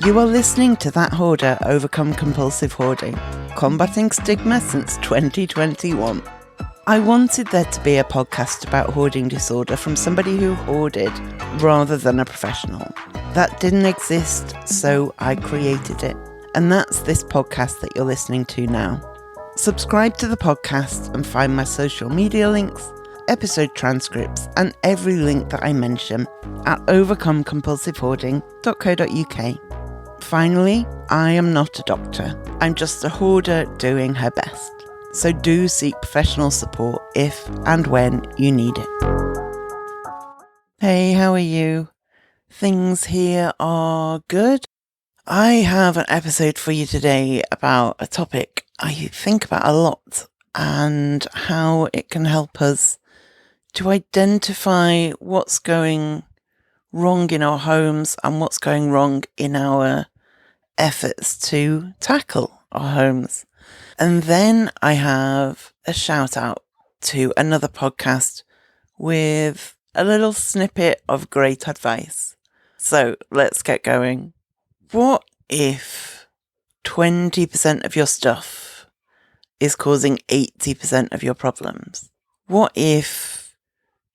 You are listening to That Hoarder Overcome Compulsive Hoarding, combating stigma since 2021. I wanted there to be a podcast about hoarding disorder from somebody who hoarded rather than a professional. That didn't exist, so I created it. And that's this podcast that you're listening to now. Subscribe to the podcast and find my social media links, episode transcripts, and every link that I mention at overcomecompulsivehoarding.co.uk. Finally, I am not a doctor. I'm just a hoarder doing her best. So do seek professional support if and when you need it. Hey, how are you? Things here are good. I have an episode for you today about a topic I think about a lot and how it can help us to identify what's going wrong in our homes and what's going wrong in our efforts to tackle our homes. And then I have a shout out to another podcast with a little snippet of great advice. So let's get going. What if 20% of your stuff is causing 80% of your problems? What if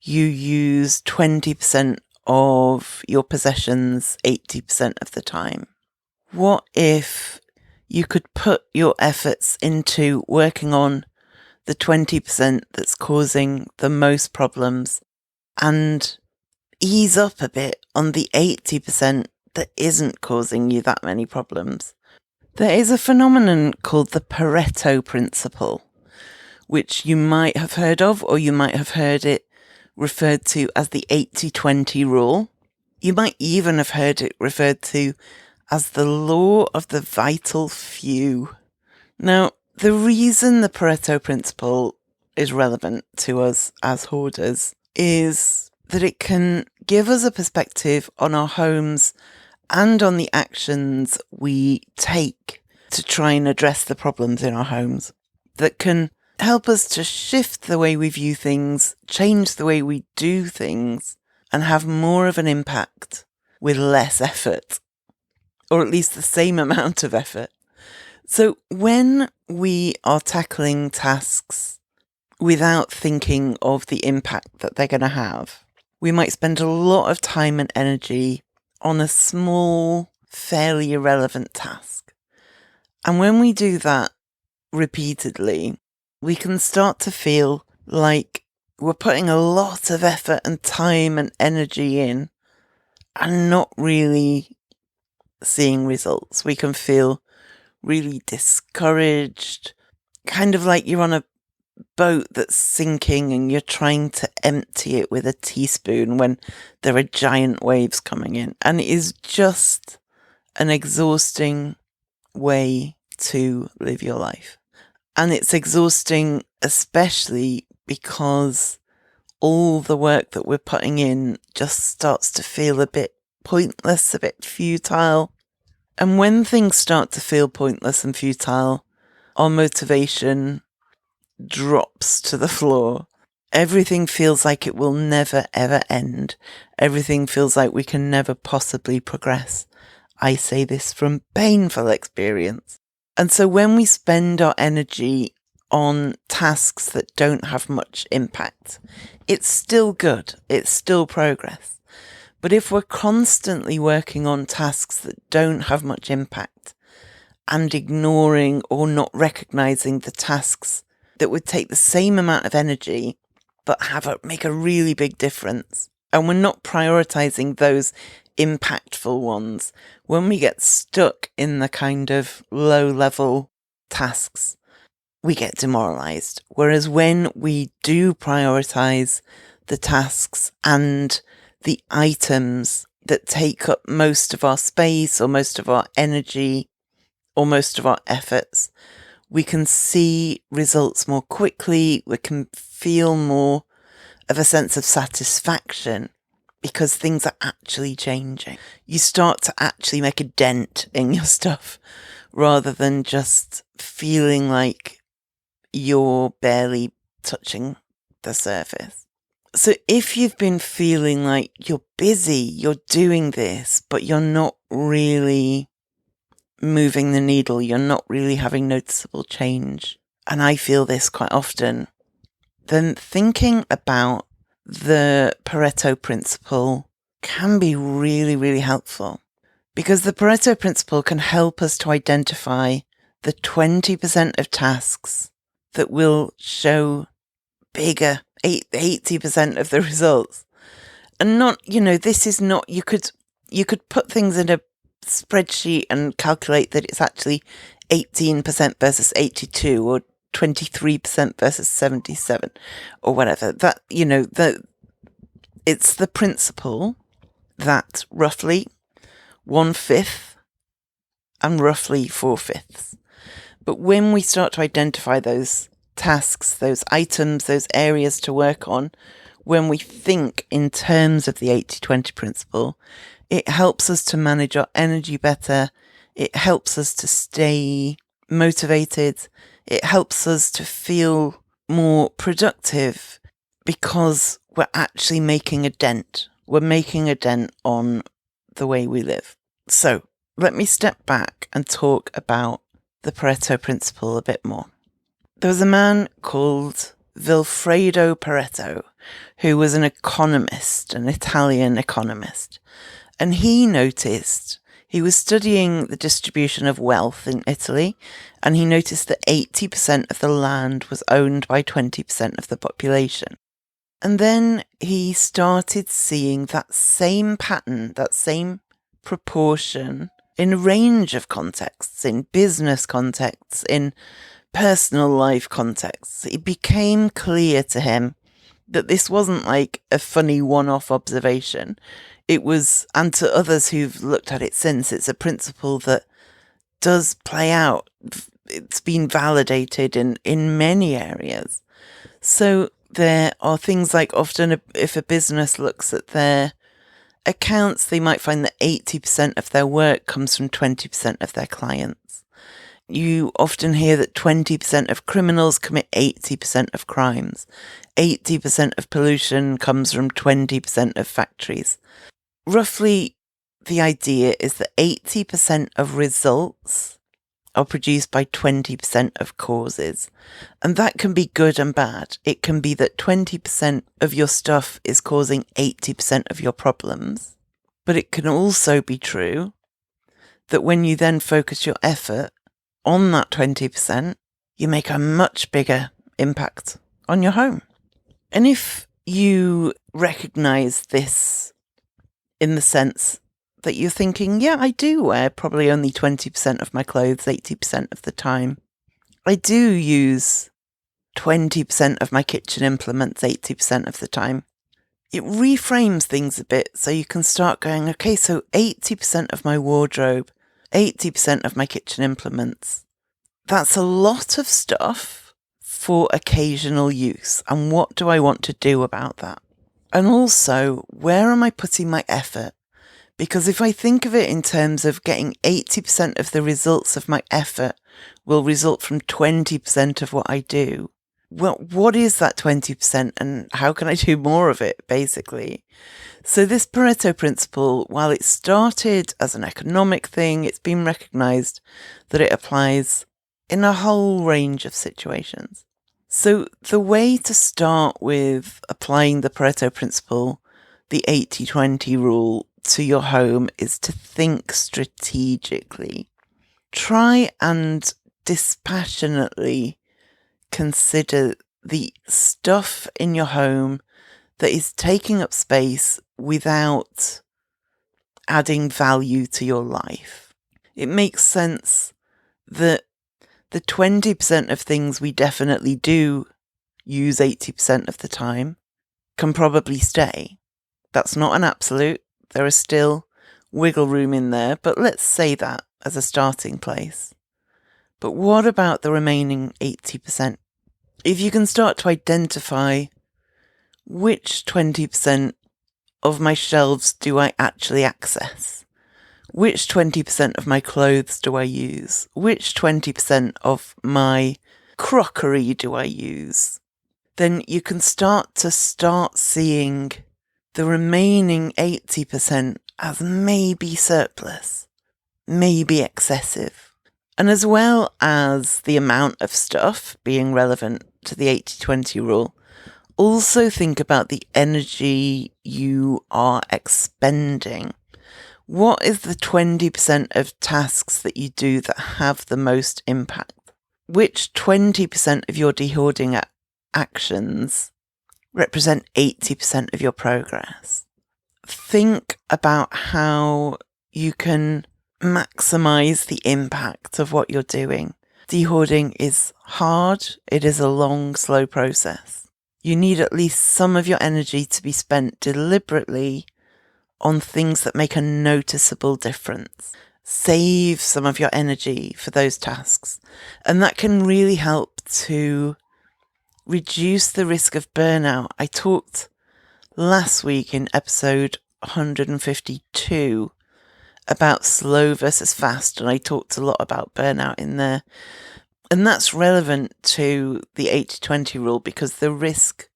you use 20% of your possessions 80% of the time? What if you could put your efforts into working on the 20% that's causing the most problems and ease up a bit on the 80% that isn't causing you that many problems? There is a phenomenon called the Pareto Principle, which you might have heard of, or you might have heard it referred to as the 80-20 rule. You might even have heard it referred to as the law of the vital few. Now, the reason the Pareto Principle is relevant to us as hoarders is that it can give us a perspective on our homes and on the actions we take to try and address the problems in our homes that can help us to shift the way we view things, change the way we do things, and have more of an impact with less effort, or at least the same amount of effort. So when we are tackling tasks without thinking of the impact that they're going to have, we might spend a lot of time and energy on a small, fairly irrelevant task. And when we do that repeatedly, we can start to feel like we're putting a lot of effort and time and energy in and not really seeing results. We can feel really discouraged, kind of like you're on a boat that's sinking and you're trying to empty it with a teaspoon when there are giant waves coming in. And it is just an exhausting way to live your life. And it's exhausting especially because all the work that we're putting in just starts to feel a bit pointless, a bit futile. And when things start to feel pointless and futile, our motivation drops to the floor. Everything feels like it will never ever end. Everything feels like we can never possibly progress. I say this from painful experience. And so when we spend our energy on tasks that don't have much impact, it's still good. It's still progress. But if we're constantly working on tasks that don't have much impact and ignoring or not recognizing the tasks that would take the same amount of energy but make a really big difference, and we're not prioritizing those impactful ones, when we get stuck in the kind of low-level tasks, we get demoralized. Whereas when we do prioritize the tasks and the items that take up most of our space or most of our energy or most of our efforts, we can see results more quickly. We can feel more of a sense of satisfaction because things are actually changing. You start to actually make a dent in your stuff rather than just feeling like you're barely touching the surface. So if you've been feeling like you're busy, you're doing this, but you're not really moving the needle. You're not really having noticeable change. And I feel this quite often. Then thinking about the Pareto Principle can be really, really helpful, because the Pareto Principle can help us to identify the 20% of tasks that will show bigger 80% of the results. And not, this is not, you could put things in a spreadsheet and calculate that it's actually 18% versus 82 or 23% versus 77 or whatever. That, it's the principle that roughly 1/5 and roughly 4/5. But when we start to identify those tasks, those items, those areas to work on, when we think in terms of the 80-20 principle, it helps us to manage our energy better. It helps us to stay motivated. It helps us to feel more productive, because we're actually making a dent. We're making a dent on the way we live. So let me step back and talk about the Pareto Principle a bit more. There was a man called Vilfredo Pareto, who was an economist, an Italian economist. And he noticed, he was studying the distribution of wealth in Italy, and he noticed that 80% of the land was owned by 20% of the population. And then he started seeing that same pattern, that same proportion in a range of contexts, in business contexts, in personal life contexts. It became clear to him that this wasn't like a funny one-off observation. It was, and to others who've looked at it since, it's a principle that does play out. It's been validated in many areas. So there are things like, often if a business looks at their accounts, they might find that 80% of their work comes from 20% of their clients. You often hear that 20% of criminals commit 80% of crimes. 80% of pollution comes from 20% of factories. Roughly, the idea is that 80% of results are produced by 20% of causes. And that can be good and bad. It can be that 20% of your stuff is causing 80% of your problems. But it can also be true that when you then focus your effort on that 20%, you make a much bigger impact on your home. And if you recognize this in the sense that you're thinking, yeah, I do wear probably only 20% of my clothes 80% of the time. I do use 20% of my kitchen implements 80% of the time. It reframes things a bit, so you can start going, okay, so 80% of my wardrobe, 80% of my kitchen implements. That's a lot of stuff for occasional use. And what do I want to do about that? And also, where am I putting my effort? Because if I think of it in terms of getting 80% of the results of my effort will result from 20% of what I do, well, what is that 20% and how can I do more of it, basically? So this Pareto Principle, while it started as an economic thing, it's been recognised that it applies in a whole range of situations. So the way to start with applying the Pareto Principle, the 80-20 rule, to your home is to think strategically. Try and dispassionately consider the stuff in your home that is taking up space without adding value to your life. It makes sense that the 20% of things we definitely do use 80% of the time can probably stay. That's not an absolute. There is still wiggle room in there, but let's say that as a starting place. But what about the remaining 80%? If you can start to identify which 20% of my shelves do I actually access? Which 20% of my clothes do I use? Which 20% of my crockery do I use? Then you can start seeing the remaining 80% as maybe surplus. may be excessive. And as well as the amount of stuff being relevant to the 80-20 rule, also think about the energy you are expending. What is the 20% of tasks that you do that have the most impact? Which 20% of your dehoarding actions represent 80% of your progress? Think about how you can maximize the impact of what you're doing. Dehoarding is hard. It is a long, slow process. You need at least some of your energy to be spent deliberately on things that make a noticeable difference. Save some of your energy for those tasks. And that can really help to reduce the risk of burnout. I talked last week in episode 152 about slow versus fast, and I talked a lot about burnout in there. And that's relevant to the 80-20 rule because the risk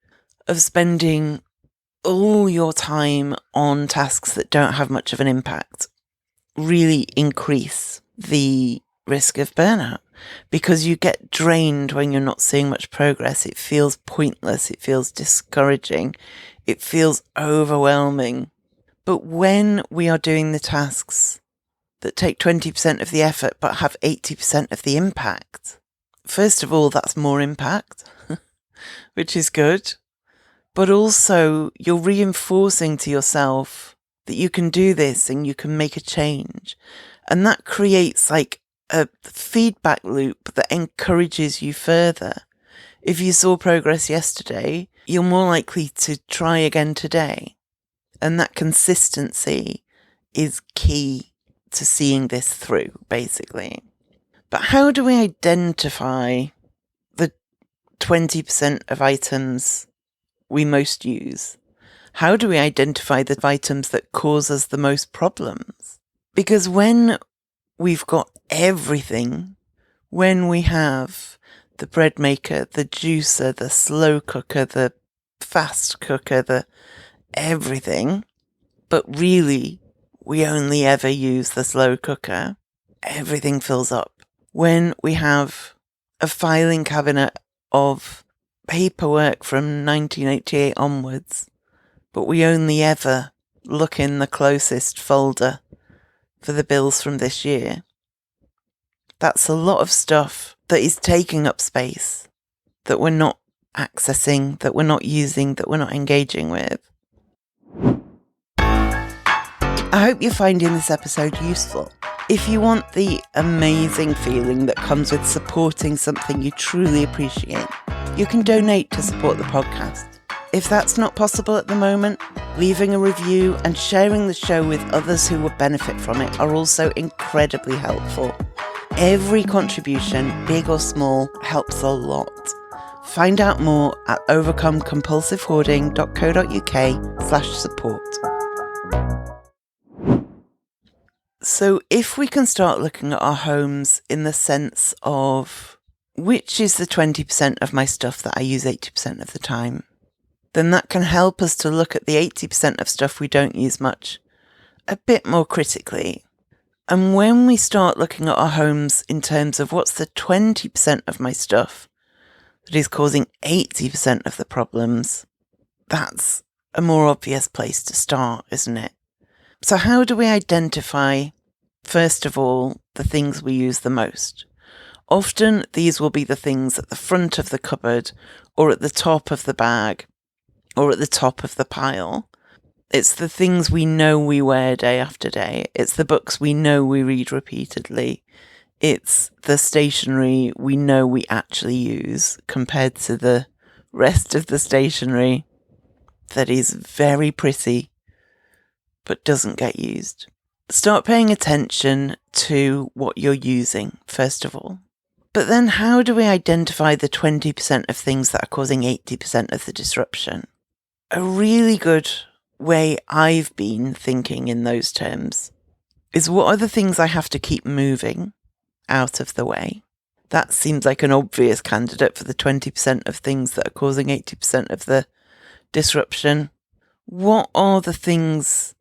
of spending all your time on tasks that don't have much of an impact really increase the risk of burnout because you get drained when you're not seeing much progress. It feels pointless. It feels discouraging. It feels overwhelming. But when we are doing the tasks that take 20% of the effort but have 80% of the impact, first of all, that's more impact, which is good. But also you're reinforcing to yourself that you can do this and you can make a change. And that creates like a feedback loop that encourages you further. If you saw progress yesterday, you're more likely to try again today. And that consistency is key to seeing this through, basically. But how do we identify the 20% of items we most use? How do we identify the items that cause us the most problems? Because when we've got everything, when we have the bread maker, the juicer, the slow cooker, the fast cooker, the everything, but really we only ever use the slow cooker, everything fills up. When we have a filing cabinet of paperwork from 1988 onwards, but we only ever look in the closest folder for the bills from this year, that's a lot of stuff that is taking up space, that we're not accessing, that we're not using, that we're not engaging with. I hope you're finding this episode useful. If you want the amazing feeling that comes with supporting something you truly appreciate, you can donate to support the podcast. If that's not possible at the moment, leaving a review and sharing the show with others who would benefit from it are also incredibly helpful. Every contribution, big or small, helps a lot. Find out more at overcomecompulsivehoarding.co.uk/support. So if we can start looking at our homes in the sense of which is the 20% of my stuff that I use 80% of the time, then that can help us to look at the 80% of stuff we don't use much a bit more critically. And when we start looking at our homes in terms of what's the 20% of my stuff that is causing 80% of the problems, that's a more obvious place to start, isn't it? So how do we identify, first of all, the things we use the most? Often these will be the things at the front of the cupboard or at the top of the bag or at the top of the pile. It's the things we know we wear day after day. It's the books we know we read repeatedly. It's the stationery we know we actually use compared to the rest of the stationery that is very pretty but doesn't get used. Start paying attention to what you're using, first of all. But then how do we identify the 20% of things that are causing 80% of the disruption? A really good way I've been thinking in those terms is what are the things I have to keep moving out of the way? That seems like an obvious candidate for the 20% of things that are causing 80% of the disruption. What are the things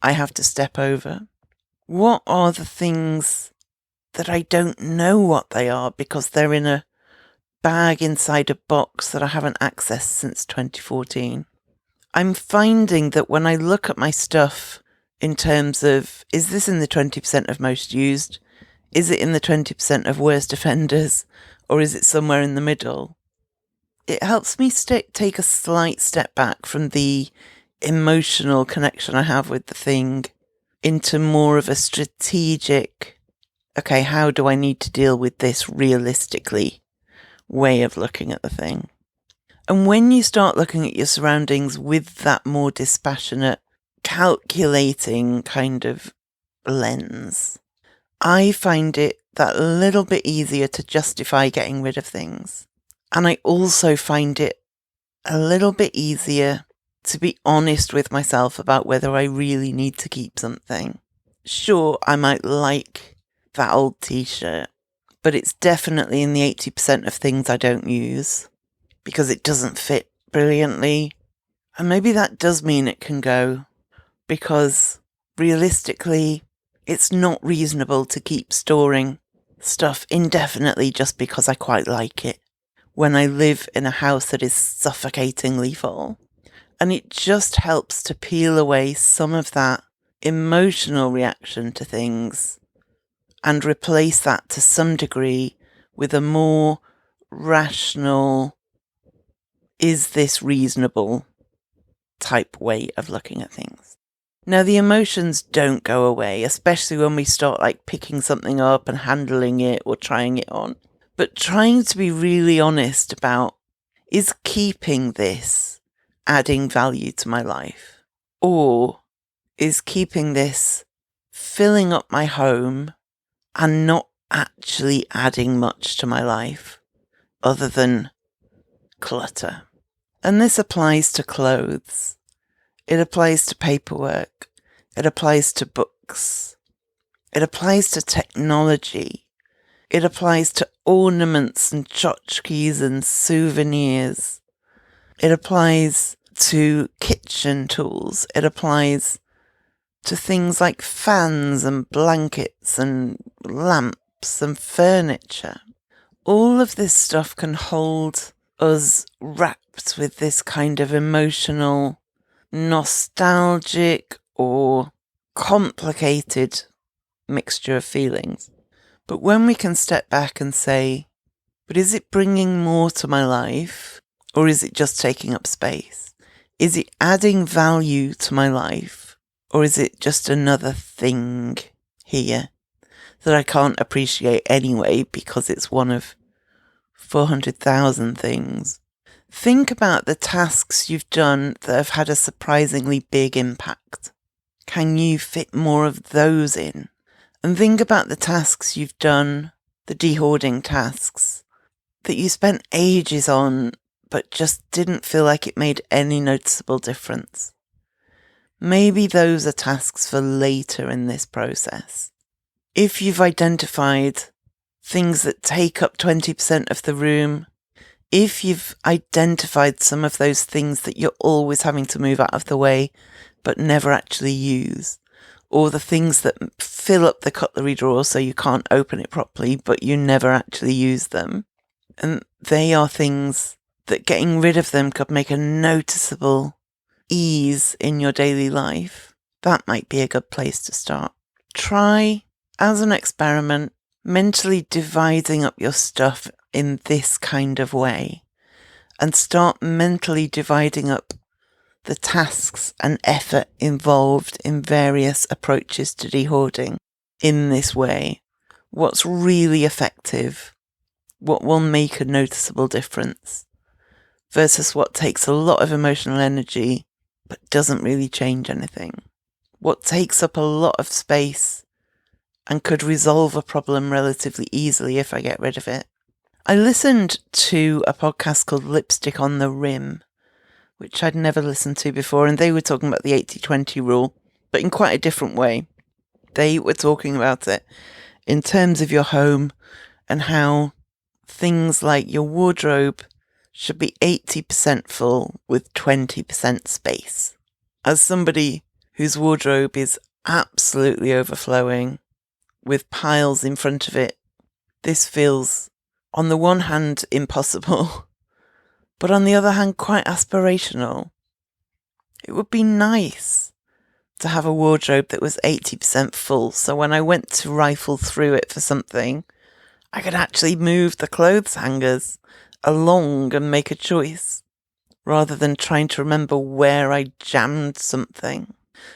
I have to step over? What are the things that I don't know what they are because they're in a bag inside a box that I haven't accessed since 2014? I'm finding that when I look at my stuff in terms of, is this in the 20% of most used? Is it in the 20% of worst offenders? Or is it somewhere in the middle? It helps me take a slight step back from the emotional connection I have with the thing into more of a strategic, okay, how do I need to deal with this realistically way of looking at the thing? And when you start looking at your surroundings with that more dispassionate, calculating kind of lens, I find it that little bit easier to justify getting rid of things. And I also find it a little bit easier to be honest with myself about whether I really need to keep something. Sure, I might like that old t-shirt, but it's definitely in the 80% of things I don't use because it doesn't fit brilliantly. And maybe that does mean it can go, because realistically, it's not reasonable to keep storing stuff indefinitely just because I quite like it when I live in a house that is suffocatingly full. And it just helps to peel away some of that emotional reaction to things and replace that to some degree with a more rational, is this reasonable type way of looking at things. Now, the emotions don't go away, especially when we start like picking something up and handling it or trying it on. But trying to be really honest about, is keeping this adding value to my life? Or is keeping this filling up my home and not actually adding much to my life other than clutter? And this applies to clothes. It applies to paperwork. It applies to books. It applies to technology. It applies to ornaments and tchotchkes and souvenirs. It applies to kitchen tools. It applies to things like fans and blankets and lamps and furniture. All of this stuff can hold us wrapped with this kind of emotional, nostalgic or complicated mixture of feelings. But when we can step back and say, but is it bringing more to my life, or is it just taking up space? Is it adding value to my life, or is it just another thing here that I can't appreciate anyway because it's one of 400,000 things? Think about the tasks you've done that have had a surprisingly big impact. Can you fit more of those in? And think about the tasks you've done, the dehoarding tasks, that you spent ages on but just didn't feel like it made any noticeable difference. Maybe those are tasks for later in this process. If you've identified things that take up 20% of the room, if you've identified some of those things that you're always having to move out of the way but never actually use, or the things that fill up the cutlery drawer so you can't open it properly, but you never actually use them. And they are things that getting rid of them could make a noticeable ease in your daily life. That might be a good place to start. Try, as an experiment, mentally dividing up your stuff in this kind of way. And start mentally dividing up the tasks and effort involved in various approaches to dehoarding in this way. What's really effective? What will make a noticeable difference? Versus what takes a lot of emotional energy but doesn't really change anything. What takes up a lot of space and could resolve a problem relatively easily if I get rid of it. I listened to a podcast called Lipstick on the Rim, which I'd never listened to before, and they were talking about the 80-20 rule, but in quite a different way. They were talking about it in terms of your home and how things like your wardrobe should be 80% full with 20% space. As somebody whose wardrobe is absolutely overflowing with piles in front of it. This feels, on the one hand, impossible, but on the other hand, quite aspirational. It would be nice to have a wardrobe that was 80% full, so when I went to rifle through it for something, I could actually move the clothes hangers along and make a choice, rather than trying to remember where I jammed something.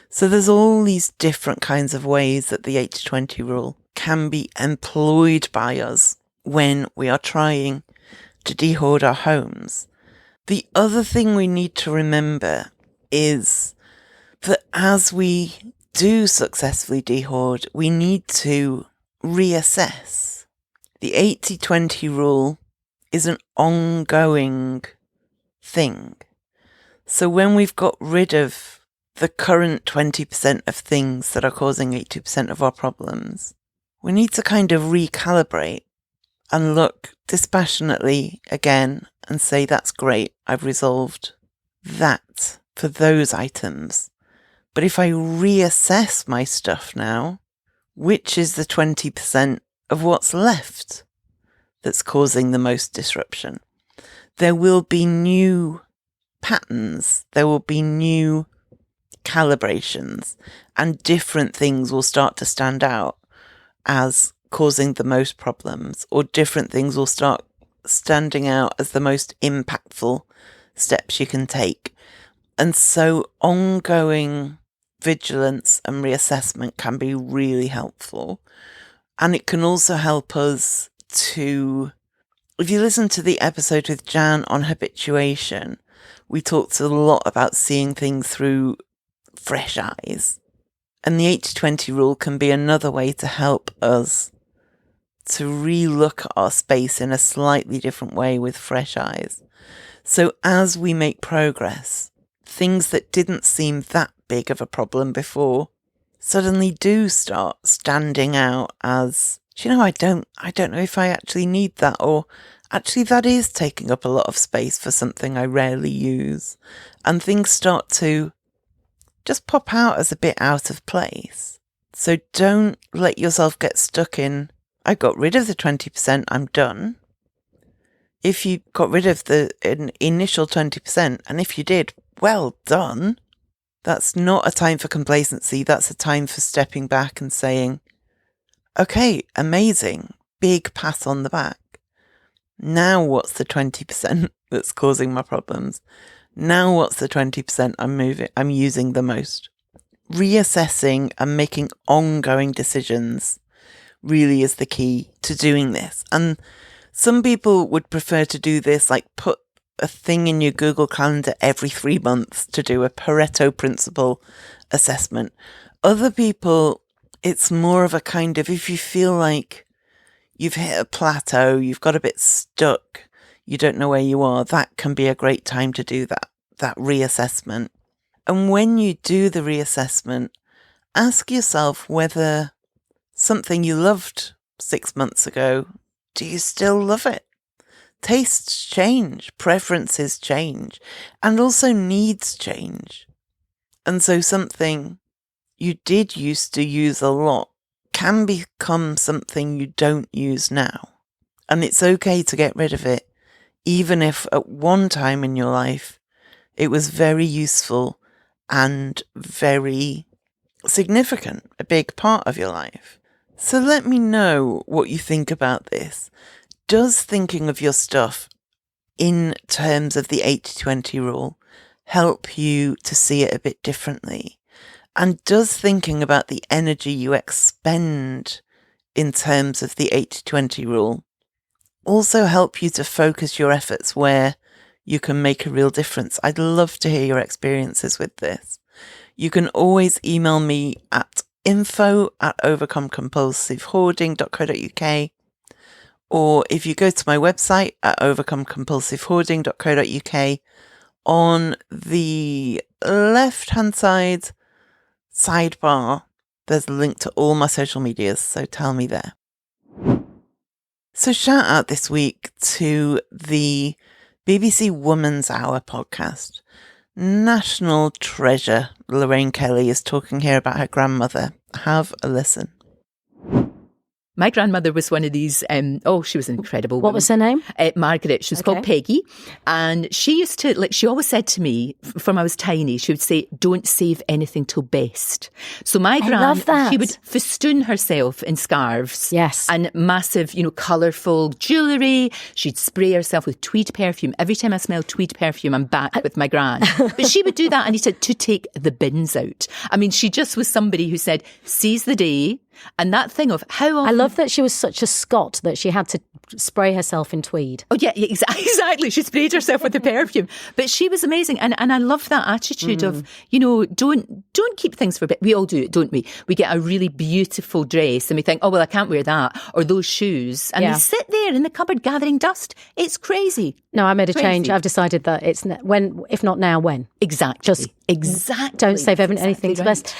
So there's all these different kinds of ways that the 80-20 rule can be employed by us when we are trying to dehoard our homes. The other thing we need to remember is that as we do successfully dehoard, we need to reassess. The 80-20 rule is an ongoing thing. So when we've got rid of the current 20% of things that are causing 80% of our problems, we need to kind of recalibrate and look dispassionately again and say, that's great, I've resolved that for those items. But if I reassess my stuff now, which is the 20% of what's left that's causing the most disruption? There will be new patterns, there will be new calibrations, and different things will start to stand out as causing the most problems, or different things will start standing out as the most impactful steps you can take. And so ongoing vigilance and reassessment can be really helpful. And it can also help us to, if you listen to the episode with Jan on habituation, we talked a lot about seeing things through fresh eyes. And the 80-20 rule can be another way to help us to re-look at our space in a slightly different way with fresh eyes. So as we make progress, things that didn't seem that big of a problem before suddenly do start standing out as, do you know, I don't know if I actually need that, or actually that is taking up a lot of space for something I rarely use. And things start to just pop out as a bit out of place. So don't let yourself get stuck in, I got rid of the 20%, I'm done. If you got rid of the initial 20%, and if you did, well done. That's not a time for complacency. That's a time for stepping back and saying, okay, amazing, big pat on the back. Now what's the 20% that's causing my problems? Now what's the 20% I'm using the most? Reassessing and making ongoing decisions really is the key to doing this. And some people would prefer to do this, like put a thing in your Google Calendar every 3 months to do a Pareto Principle assessment. Other people, it's more of a kind of, if you feel like you've hit a plateau, you've got a bit stuck, you don't know where you are, that can be a great time to do that reassessment. And when you do the reassessment, ask yourself whether something you loved 6 months ago, do you still love it? Tastes change, preferences change, and also needs change. And so something you did used to use a lot can become something you don't use now. And it's okay to get rid of it, even if at one time in your life it was very useful and very significant, a big part of your life. So let me know what you think about this. Does thinking of your stuff in terms of the 80-20 rule help you to see it a bit differently? And does thinking about the energy you expend in terms of the 80-20 rule also help you to focus your efforts where you can make a real difference? I'd love to hear your experiences with this. You can always email me at info@overcomecompulsivehoarding.co.uk, or if you go to my website at overcomecompulsivehoarding.co.uk, on the left-hand side sidebar, there's a link to all my social medias, so tell me there. So shout out this week to the BBC Woman's Hour podcast. National treasure. Lorraine Kelly is talking here about her grandmother. Have a listen. My grandmother was one of these, she was an incredible woman. What was her name? Margaret. She was called Peggy. And she used to, she always said to me, from when I was tiny, she would say, don't save anything till best. So my love that. she would festoon herself in scarves. Yes. And massive, colourful jewellery. She'd spray herself with tweed perfume. Every time I smell tweed perfume, I'm back with my gran. But she would do that, and he said, to take the bins out. I mean, she just was somebody who said, seize the day. And that thing of how often... I love that she was such a Scot that she had to spray herself in tweed. Oh, yeah, exactly. She sprayed herself with the perfume. But she was amazing. And I love that attitude of, don't keep things for a bit. We all do it, don't we? We get a really beautiful dress and we think, oh, well, I can't wear that. Or those shoes. And they sit there in the cupboard gathering dust. It's crazy. No, I made a change. I've decided that it's when, if not now, when. Exactly. Don't save anything to best.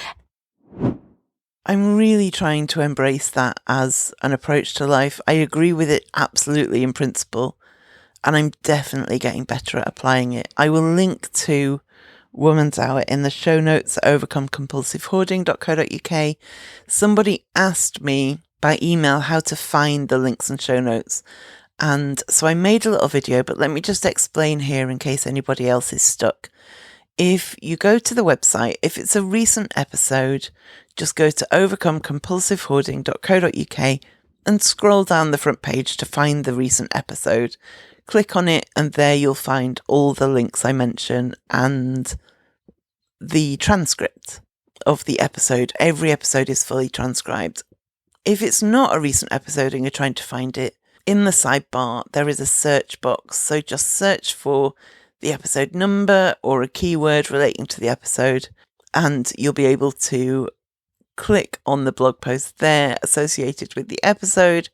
I'm really trying to embrace that as an approach to life. I agree with it absolutely in principle, and I'm definitely getting better at applying it. I will link to Woman's Hour in the show notes at overcomecompulsivehoarding.co.uk. Somebody asked me by email how to find the links and show notes, and so I made a little video, but let me just explain here in case anybody else is stuck. If you go to the website, if it's a recent episode, just go to overcomecompulsivehoarding.co.uk and scroll down the front page to find the recent episode. Click on it and there you'll find all the links I mention and the transcript of the episode. Every episode is fully transcribed. If it's not a recent episode and you're trying to find it, in the sidebar there is a search box. So just search for the episode number or a keyword relating to the episode, and you'll be able to click on the blog post there associated with the episode.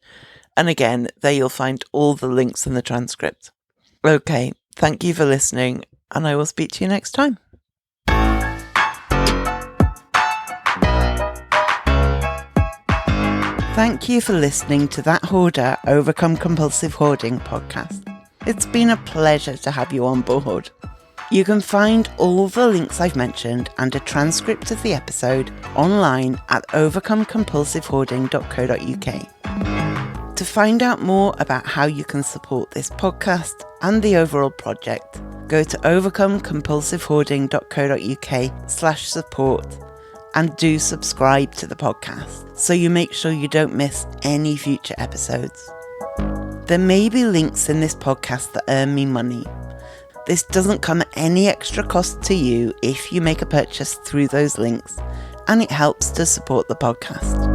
And again, there you'll find all the links and the transcript. Okay, thank you for listening, and I will speak to you next time. Thank you for listening to That Hoarder Overcome Compulsive Hoarding podcast. It's been a pleasure to have you on board. You can find all the links I've mentioned and a transcript of the episode online at overcomecompulsivehoarding.co.uk. To find out more about how you can support this podcast and the overall project, go to overcomecompulsivehoarding.co.uk/support and do subscribe to the podcast so you make sure you don't miss any future episodes. There may be links in this podcast that earn me money. This doesn't come at any extra cost to you if you make a purchase through those links, and it helps to support the podcast.